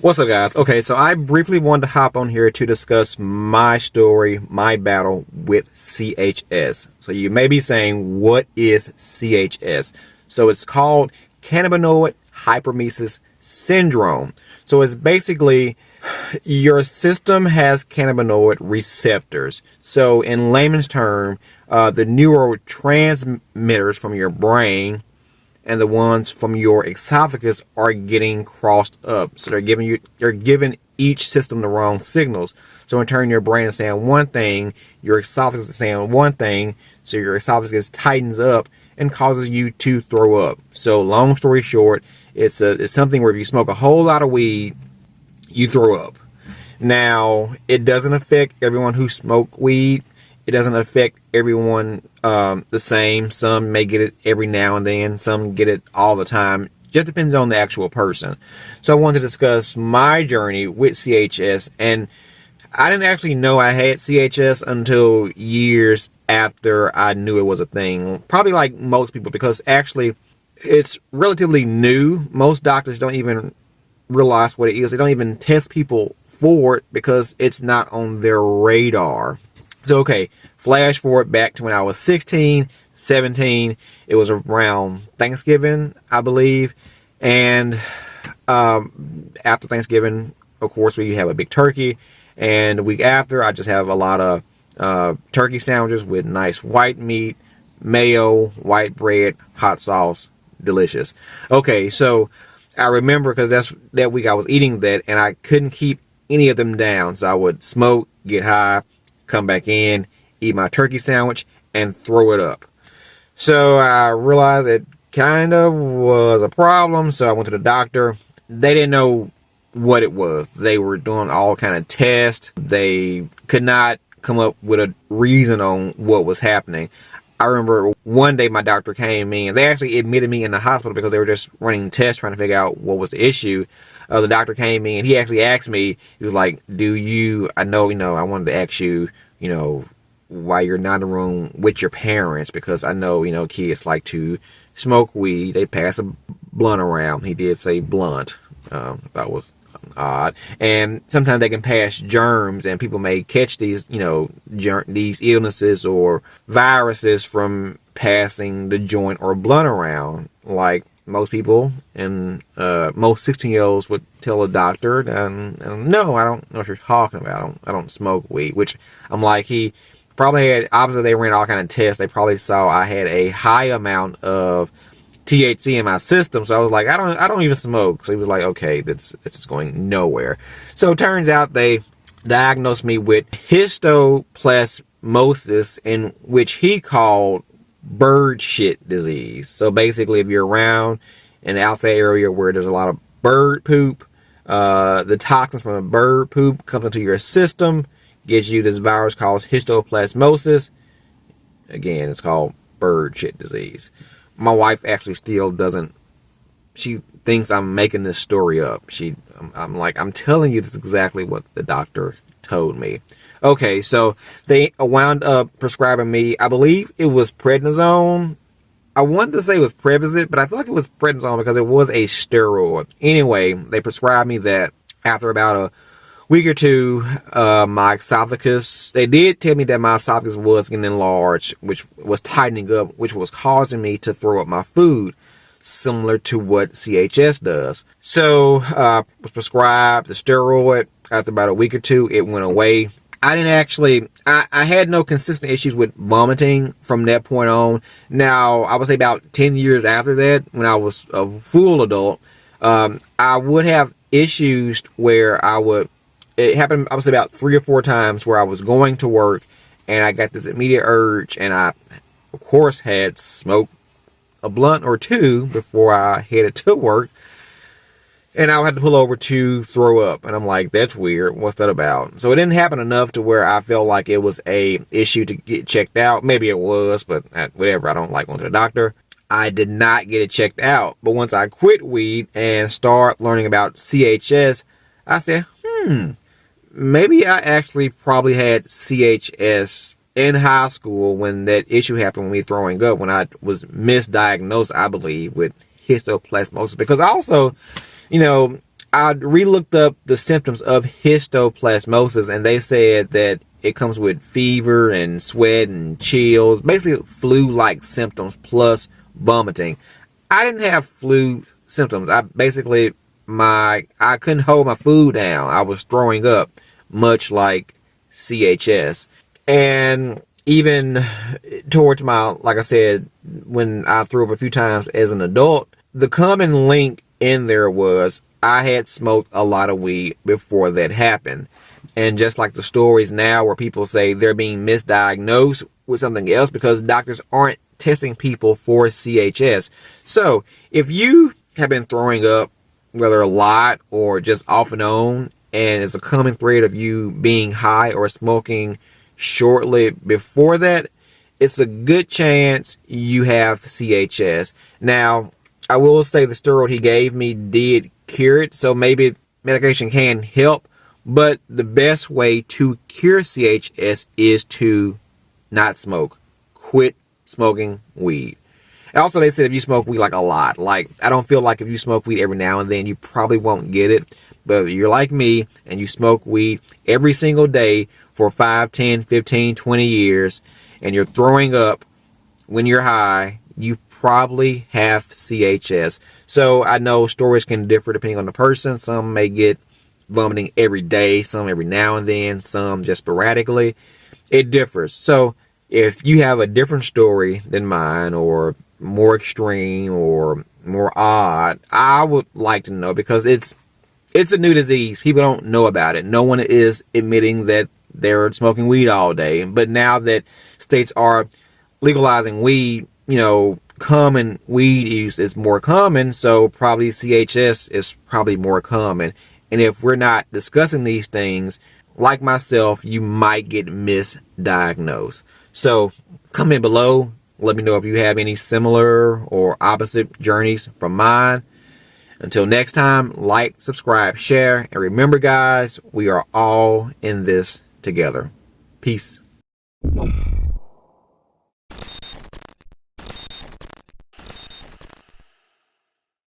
What's up, guys? Okay, so I briefly wanted to hop on here to discuss my story, my battle with CHS. So you may be saying, what is CHS? So it's called Cannabinoid Hyperemesis Syndrome. So it's basically your system has cannabinoid receptors. So in layman's term, the neurotransmitters from your brain and the ones from your esophagus are getting crossed up. So you're giving each system the wrong signals. So in turn, your brain is saying one thing, your esophagus is saying one thing, so your esophagus tightens up and causes you to throw up. So long story short, it's something where if you smoke a whole lot of weed, you throw up. Now, it doesn't affect everyone who smoke weed. It doesn't affect everyone the same. Some may get it every now and then. Some get it all the time. Just depends on the actual person. So I wanted to discuss my journey with CHS. And I didn't actually know I had CHS until years after I knew it was a thing. Probably like most people, because actually it's relatively new. Most doctors don't even realize what it is. They don't even test people for it because it's not on their radar. So, okay, flash forward back to when I was 16, 17. It was around Thanksgiving, I believe. And after Thanksgiving, of course, we have a big turkey. And the week after, I just have a lot of turkey sandwiches with nice white meat, mayo, white bread, hot sauce. Delicious. Okay, so I remember because that week I was eating that, and I couldn't keep any of them down. So I would smoke, get high, come back in, eat my turkey sandwich, and throw it up. So I realized it kind of was a problem, so I went to the doctor. They didn't know what it was. They were doing all kind of tests. They could not come up with a reason on what was happening. I remember one day my doctor came in. They actually admitted me in the hospital because they were just running tests trying to figure out what was the issue. The doctor came in. He actually asked me, he was like, I wanted to ask you, why you're not in the room with your parents, because I know, kids like to smoke weed. They pass a blunt around. He did say blunt. That was odd. And sometimes they can pass germs, and people may catch these, these illnesses or viruses from passing the joint or blunt around. Like most people and most 16-year-olds would tell a doctor, and no, I don't know what you're talking about. I don't smoke weed. Which I'm like, he probably had. Obviously, they ran all kind of tests. They probably saw I had a high amount of THC in my system, so I was like, I don't even smoke. So he was like, okay, this is going nowhere. So it turns out they diagnosed me with histoplasmosis, in which he called bird shit disease. So basically, if you're around an outside area where there's a lot of bird poop, the toxins from the bird poop comes into your system, gives you this virus called histoplasmosis. Again, it's called bird shit disease. My wife actually still doesn't. She thinks I'm making this story up. I'm like, I'm telling you, this is exactly what the doctor told me. Okay, so they wound up prescribing me, I believe it was prednisone. I wanted to say it was Prevacid, but I feel like it was prednisone because it was a steroid. Anyway, they prescribed me that. After about a week or two, my esophagus, they did tell me that my esophagus was getting enlarged, which was tightening up, which was causing me to throw up my food, similar to what CHS does. So was prescribed the steroid. After about a week or two, it went away. I didn't actually, I had no consistent issues with vomiting from that point on. Now, I would say about 10 years after that, when I was a full adult, I would have issues where it happened, I would say about 3 or 4 times where I was going to work and I got this immediate urge, and I, of course, had smoked a blunt or two before I headed to work. And I had to pull over to throw up. And I'm like, that's weird. What's that about? So it didn't happen enough to where I felt like it was a issue to get checked out. Maybe it was, but whatever. I don't like going to the doctor. I did not get it checked out. But once I quit weed and start learning about CHS, I said, maybe I actually probably had CHS in high school when that issue happened with me throwing up, when I was misdiagnosed, I believe, with histoplasmosis. Because also, I re-looked up the symptoms of histoplasmosis, and they said that it comes with fever and sweat and chills, basically flu-like symptoms plus vomiting. I didn't have flu symptoms. I couldn't hold my food down. I was throwing up, much like CHS. And even towards like I said, when I threw up a few times as an adult, the common link in there was I had smoked a lot of weed before that happened. And just like the stories now where people say they're being misdiagnosed with something else because doctors aren't testing people for CHS. So if you have been throwing up, whether a lot or just off and on, and it's a common thread of you being high or smoking shortly before that, it's a good chance you have CHS. Now, I will say the steroid he gave me did cure it, so maybe medication can help, but the best way to cure CHS is to not smoke. Quit smoking weed. Also, they said if you smoke weed like a lot, like I don't feel like if you smoke weed every now and then, you probably won't get it. But if you're like me and you smoke weed every single day for 5, 10, 15, 20 years, and you're throwing up when you're high, you probably have CHS. So I know stories can differ depending on the person. Some may get vomiting every day, some every now and then, some just sporadically. It differs. So if you have a different story than mine, or more extreme or more odd, I would like to know, because it's a new disease. People don't know about it. No one is admitting that they're smoking weed all day. But now that states are legalizing weed, common weed use is more common, so probably CHS is probably more common. And if we're not discussing these things, like myself, you might get misdiagnosed. So comment below. Let me know if you have any similar or opposite journeys from mine. Until next time, like, subscribe, share, and remember, guys, we are all in this together. Peace.